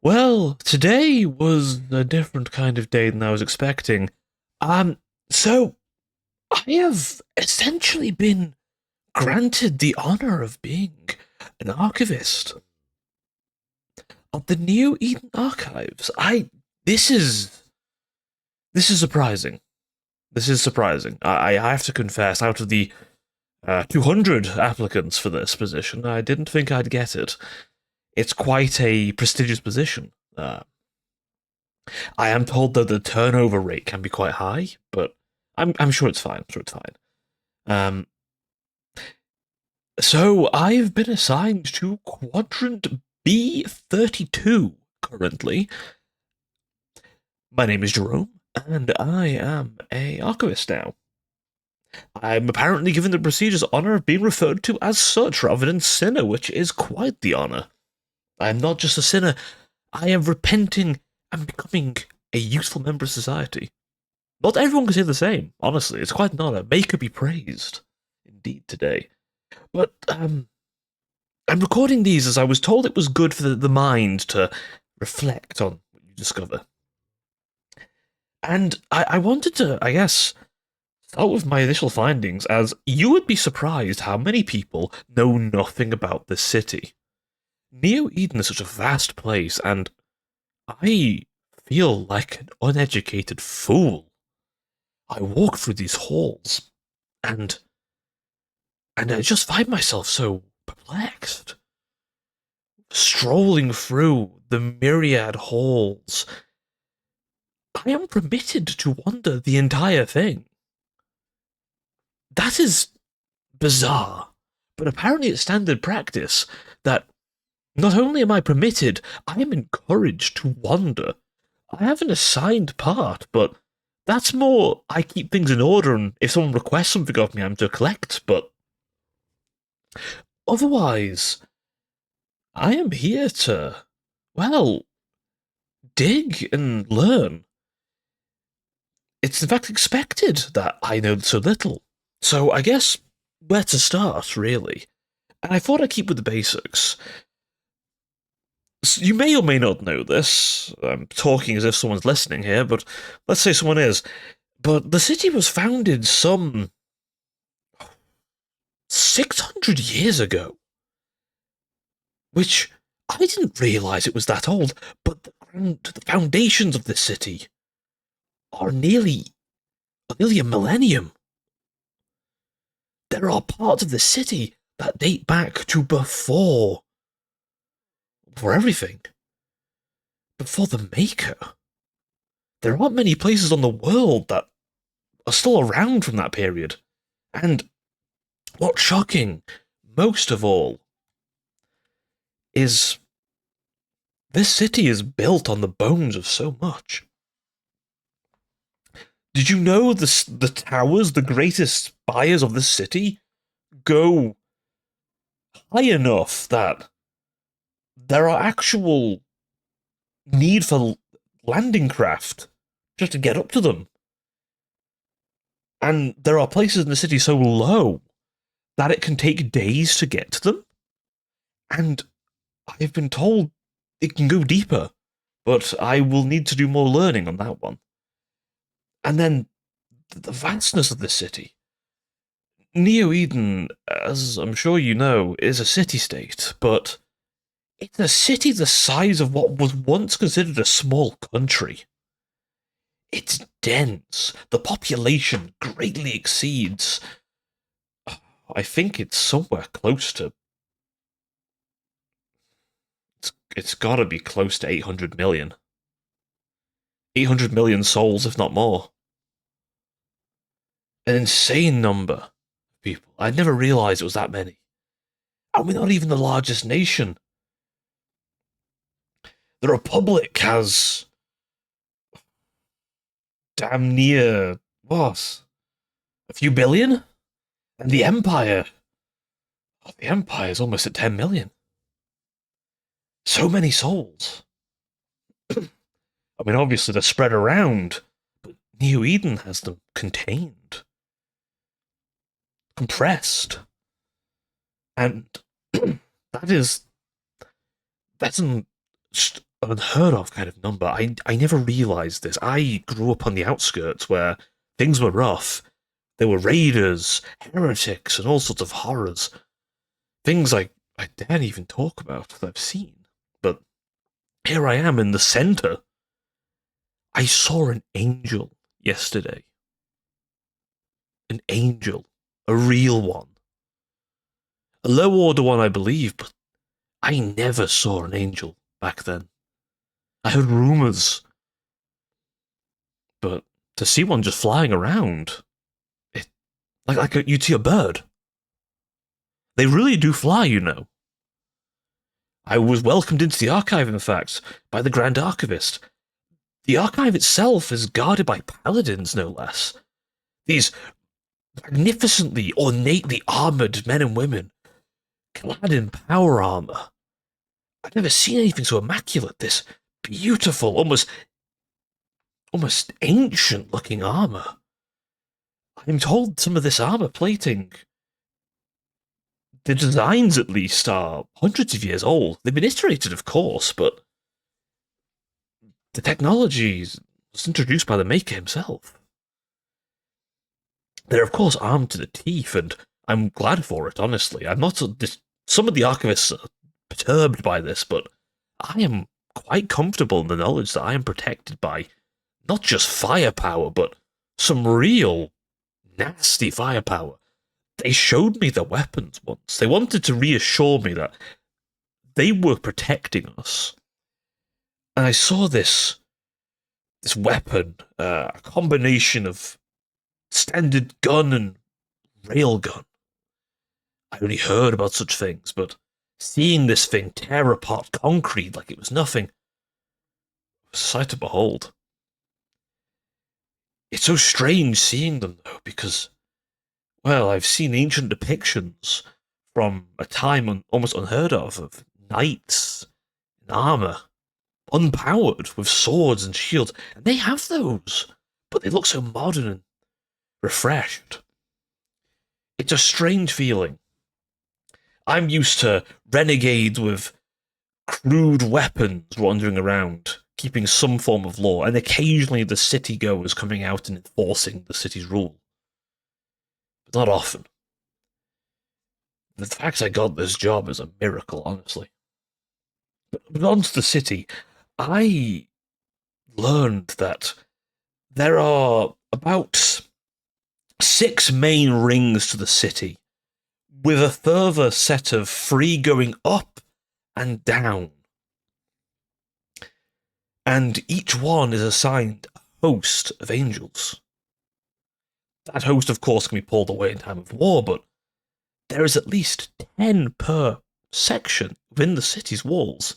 Well, today was a different kind of day than I was expecting. Um, so I have essentially been granted the honor of being an archivist of the New Eden Archives. This is this is surprising. This is surprising. I have to confess, out of the 200 applicants for this position, I didn't think I'd get it. It's quite a prestigious position. I am told that the turnover rate can be quite high, but I'm sure it's fine. I'm sure it's fine. Um, so I've been assigned to Quadrant B32 currently. My name is Jerome, and I am a archivist now. I'm apparently given the prestigious honor of being referred to as such rather than sinner, which is quite the honor. I am not just a sinner, I am repenting and becoming a useful member of society. Not everyone can say the same, honestly. It's quite an honor. Maker be praised. Indeed, today. But, I'm recording these as I was told it was good for the mind to reflect on what you discover. And I wanted to, I guess, start with my initial findings, as you would be surprised how many people know nothing about this city. Neo Eden is such a vast place, and I feel like an uneducated fool. I walk through these halls, and I just find myself so perplexed. Strolling through the myriad halls, I am permitted to wander the entire thing. That is bizarre, but apparently it's standard practice that not only am I permitted, I am encouraged to wander. I have an assigned part, but that's more I keep things in order, and if someone requests something of me, I'm to collect, but otherwise, I am here to, well, dig and learn. It's in fact expected that I know so little. So I guess where to start, really. And I thought I'd keep with the basics. You may or may not know this. I'm talking as if someone's listening here, but let's say someone is. But the city was founded some 600 years ago, which I didn't realize it was that old, but the foundations of this city are nearly a millennium. There are parts of the city that date back to before everything, before the Maker. There aren't many places on the world that are still around from that period. And what's shocking, most of all, is this city is built on the bones of so much. Did you know the towers, the greatest spires of the city, go high enough that there are actual need for landing craft just to get up to them? And there are places in the city so low that it can take days to get to them. And I've been told it can go deeper, but I will need to do more learning on that one. And then the vastness of the city. Neo Eden, as I'm sure you know, is a city state, but it's a city the size of what was once considered a small country. It's dense. The population greatly exceeds. I think it's somewhere close to. It's got to be close to 800 million. 800 million souls, if not more. An insane number of people. I never realized it was that many. And we're not even the largest nation. The Republic has damn near, what? A few billion? And the Empire is almost at 10 million. So many souls. I mean, obviously they're spread around, but Neo Eden has them contained, compressed. And that is, that's an unheard of kind of number. I never realized this. I grew up on the outskirts where things were rough. There were raiders, heretics, and all sorts of horrors. Things I daren't even talk about that I've seen. But here I am in the center. I saw an angel yesterday. An angel. A real one. A low order one, I believe, but I never saw an angel back then. I heard rumors, but to see one just flying around, it like you'd see a bird. They really do fly, you know. I was welcomed into the archive, in fact, by the Grand Archivest. The archive itself is guarded by paladins, no less. These magnificently, ornately armored men and women, clad in power armor. I've never seen anything so immaculate. This beautiful, almost ancient-looking armor. I'm told some of this armor plating, the designs at least, are hundreds of years old. They've been iterated, of course, but the technology was introduced by the maker himself. They're, of course, armed to the teeth, and I'm glad for it, honestly. I'm not. Some of the archivists are perturbed by this, but I am quite comfortable in the knowledge that I am protected by not just firepower, but some real nasty firepower. They showed me their weapons once. They wanted to reassure me that they were protecting us. And I saw this weapon, a combination of standard gun and railgun. I only heard about such things, but seeing this thing tear apart concrete like it was nothing was a sight to behold. It's so strange seeing them, though, because, well, I've seen ancient depictions from a time almost unheard of knights in armor, unpowered, with swords and shields, and they have those, but they look so modern and refreshed. It's a strange feeling. I'm used to renegades with crude weapons wandering around, keeping some form of law, and occasionally the city goers coming out and enforcing the city's rule. But not often. The fact I got this job is a miracle, honestly. But on to the city, I learned that there are about 6 main rings to the city, with a further set of 3 going up and down. And each one is assigned a host of angels. That host, of course, can be pulled away in time of war, but there is at least 10 per section within the city's walls.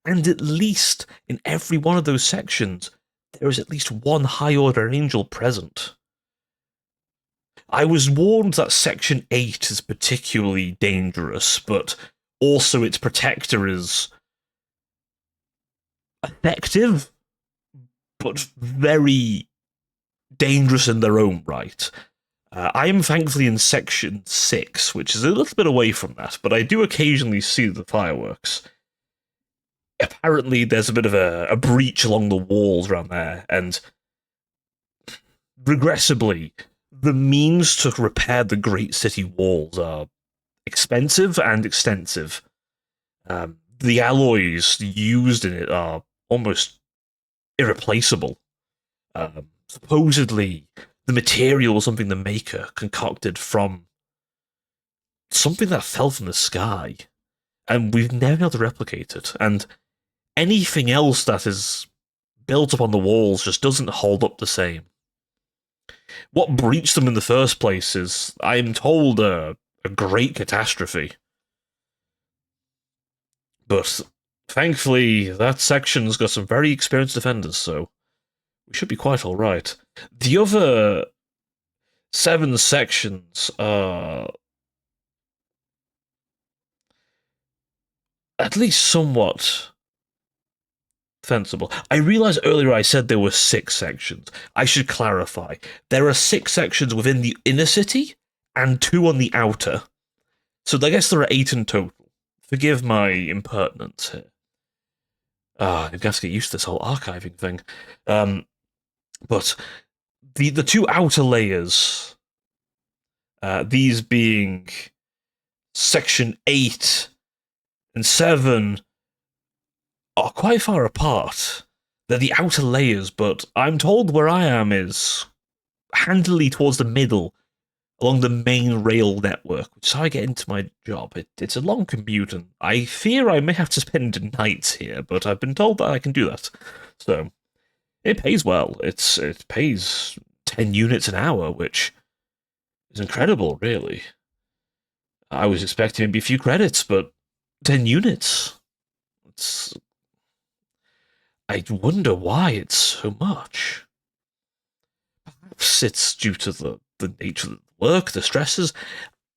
And at least in every one of those sections, there is at least one high-order angel present. I was warned that Section 8 is particularly dangerous, but also its protector is effective, but very dangerous in their own right. I am thankfully in Section 6, which is a little bit away from that, but I do occasionally see the fireworks. Apparently, there's a bit of a breach along the walls around there, and regressively, the means to repair the great city walls are expensive and extensive. The alloys used in it are almost irreplaceable. Supposedly, the material was something the maker concocted from something that fell from the sky, and we've never been able to replicate it. And anything else that is built up on the walls just doesn't hold up the same. What breached them in the first place is, I am told, a great catastrophe. But thankfully, that section's got some very experienced defenders, so we should be quite alright. The other 7 sections are at least somewhat defensible. I realised earlier I said there were 6 sections. I should clarify. There are 6 sections within the inner city, and 2 on the outer. So I guess there are 8 in total. Forgive my impertinence here. I've got to get used to this whole archiving thing. Um, but the two outer layers, these being section 8 and 7, are quite far apart. They're the outer layers, but I'm told where I am is handily towards the middle, along the main rail network, which is how I get into my job. It's a long commute, and I fear I may have to spend nights here, but I've been told that I can do that. So, it pays well. It pays 10 units an hour, which is incredible, really. I was expecting maybe a few credits, but 10 units? It's, I wonder why it's so much. Perhaps it's due to the nature of the work, the stresses.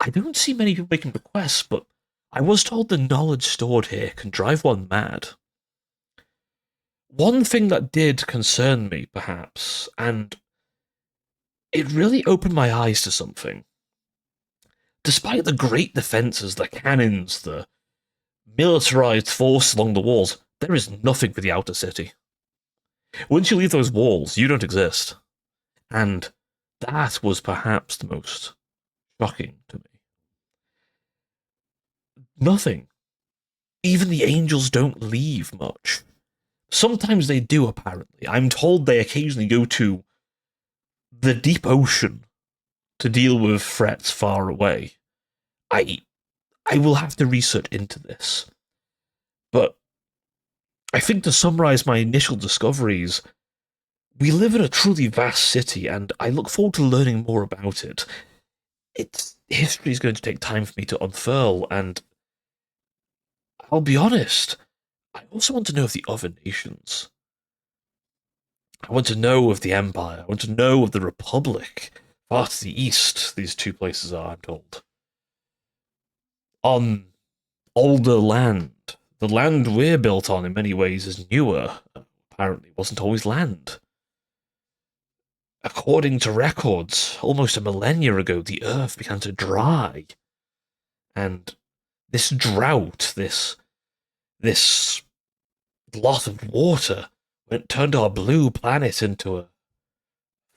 I don't see many people making requests, but I was told the knowledge stored here can drive one mad. One thing that did concern me, perhaps, and it really opened my eyes to something. Despite the great defences, the cannons, the militarized force along the walls, there is nothing for the outer city. Once you leave those walls, you don't exist. And that was perhaps the most shocking to me. Nothing. Even the angels don't leave much. Sometimes they do, apparently. I'm told they occasionally go to the deep ocean to deal with threats far away. I I will have to research into this. But I think to summarize my initial discoveries, we live in a truly vast city, and I look forward to learning more about it. History is going to take time for me to unfurl, and I'll be honest, I also want to know of the other nations. I want to know of the Empire. I want to know of the Republic. Far to the east, these two places are, I'm told. On older land. The land we're built on, in many ways, is newer. Apparently, it wasn't always land. According to records, almost a millennia ago, the earth began to dry. And this drought, this lot of water, turned our blue planet into a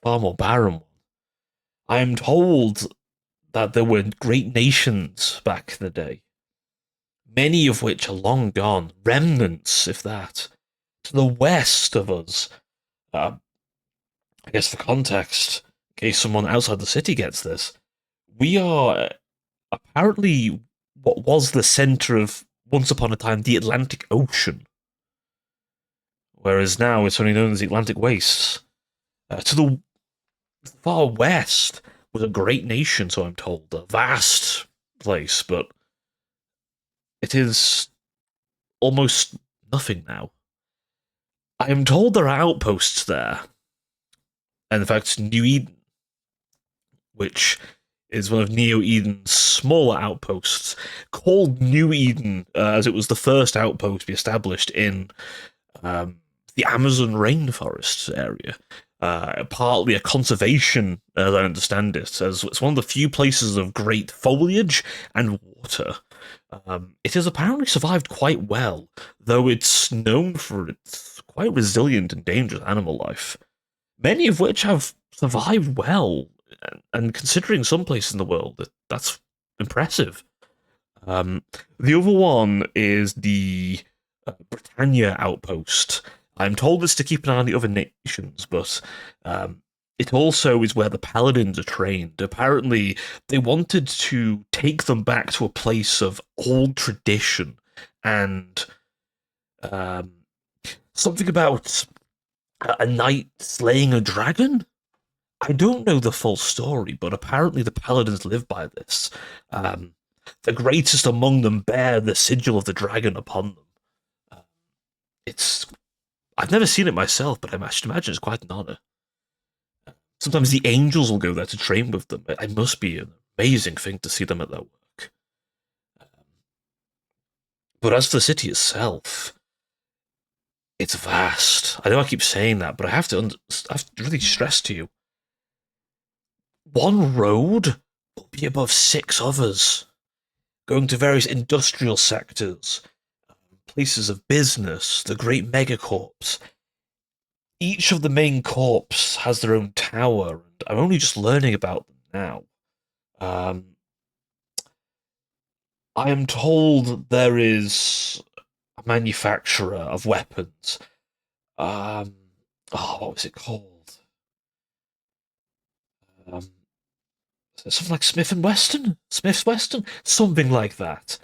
far more barren one. I am told that there were great nations back in the day, many of which are long gone, remnants, if that. To the west of us, I guess for context, in case someone outside the city gets this, we are apparently what was the center of, once upon a time, the Atlantic Ocean, whereas now it's only known as the Atlantic Wastes. To the far west was a great nation, so I'm told, a vast place, but it is almost nothing now. I am told there are outposts there, and in fact, New Eden, which is one of Neo Eden's smaller outposts, called New Eden, as it was the first outpost to be established in the Amazon rainforest area. Partly a conservation, as I understand it, as it's one of the few places of great foliage and water. It has apparently survived quite well, though it's known for its quite resilient and dangerous animal life, many of which have survived well. And considering some places in the world, that's impressive. The other one is the Britannia outpost. I'm told it's to keep an eye on the other nations, but it also is where the paladins are trained. Apparently, they wanted to take them back to a place of old tradition and something about a knight slaying a dragon. I don't know the full story, but apparently the paladins live by this. The greatest among them bear the sigil of the dragon upon them. It's I've never seen it myself, but I should imagine it's quite an honor. Sometimes the angels will go there to train with them. It must be an amazing thing to see them at their work. But as for the city itself, it's vast. I know I keep saying that, but I have to really stress to you. One road will be above 6 others, going to various industrial sectors, places of business, the great megacorps. Each of the main corps has their own tower, and I'm only just learning about them now. Um, I am told there is a manufacturer of weapons. Um, what was it called? Um, Something like Smith and Weston, Smith's Weston, something like that.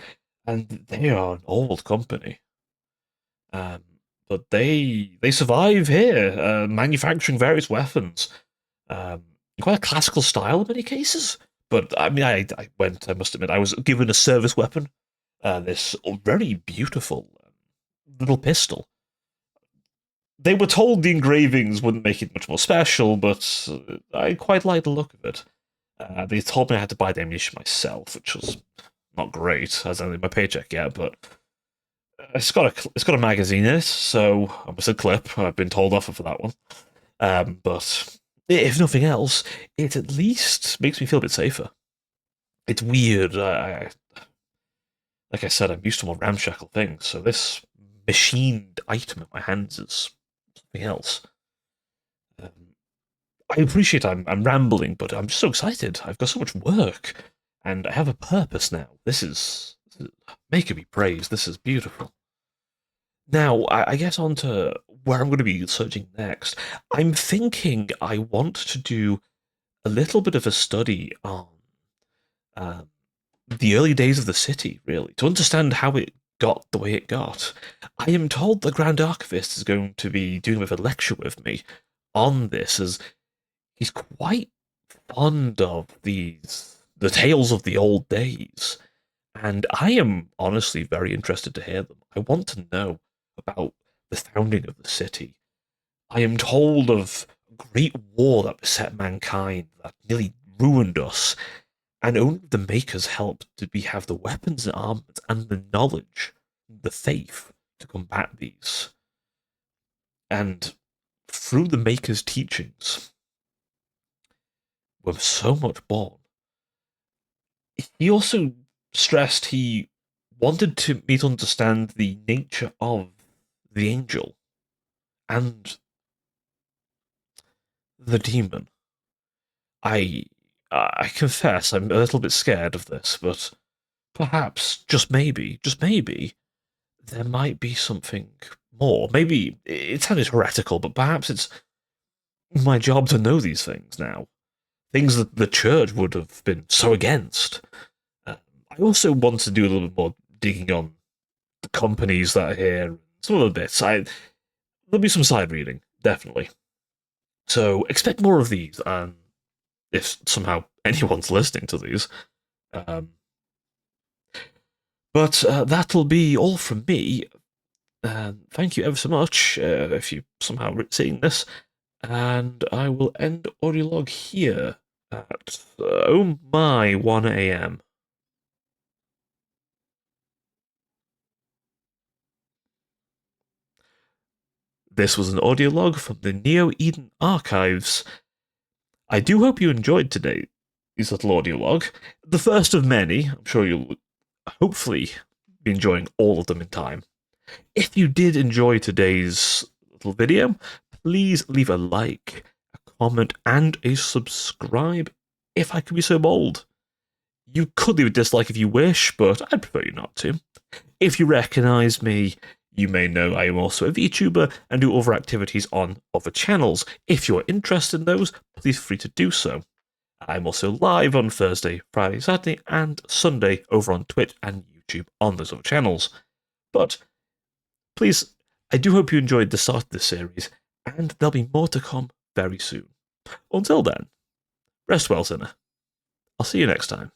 And they are an old company, um, but they survive here, manufacturing various weapons. Um, Quite a classical style in many cases. But I mean, I went. I must admit, I was given a service weapon, this very beautiful little pistol. They were told the engravings wouldn't make it much more special, but I quite like the look of it. They told me I had to buy the ammunition myself, which was not great, as I didn't my paycheck yet. But it's got a magazine in it, so I must a clip. I've been told off for that one. But if nothing else, it at least makes me feel a bit safer. It's weird. Like I said, I'm used to more ramshackle things, so this machined item in my hands is something else. Um, I appreciate I'm rambling, but I'm just so excited. I've got so much work, and I have a purpose now. This is making me praise. This is beautiful. Now, I get on to where I'm going to be searching next. I'm thinking I want to do a little bit of a study on um, the early days of the city, really, to understand how it got the way it got. I am told the Grand Archivest is going to be doing a bit of a lecture with me on this, as he's quite fond of the tales of the old days, and I am honestly very interested to hear them. I want to know about the founding of the city. I am told of a great war that beset mankind that nearly ruined us, and only the makers helped to we have the weapons and armaments and the knowledge, the faith to combat these. And through the makers' teachings, with so much born. He also stressed he wanted me to understand the nature of the angel and the demon. I I confess I'm a little bit scared of this, but perhaps, just maybe, there might be something more. Maybe it sounded heretical, but perhaps it's my job to know these things now. Things that the church would have been so against. Um, I also want to do a little bit more digging on the companies that are here, some other bits. There'll be some side reading, definitely. So expect more of these, and if somehow anyone's listening to these. Um, but that'll be all from me. Thank you ever so much if you somehow seeing this, and I will end audio log here at oh my 1 a.m. This was an audio log from the Neo Eden archives. I do hope you enjoyed today's little audio log. The first of many. I'm sure you'll hopefully be enjoying all of them in time. If you did enjoy today's little video, please leave a like, a comment, and a subscribe if I could be so bold. You could leave a dislike if you wish, but I'd prefer you not to. If you recognise me, you may know I am also a VTuber and do other activities on other channels. If you're interested in those, please feel free to do so. I'm also live on Thursday, Friday, Saturday, and Sunday over on Twitch and YouTube on those other channels. But please, I do hope you enjoyed the start of this series, and there'll be more to come very soon. Until then, rest well, sinner. I'll see you next time.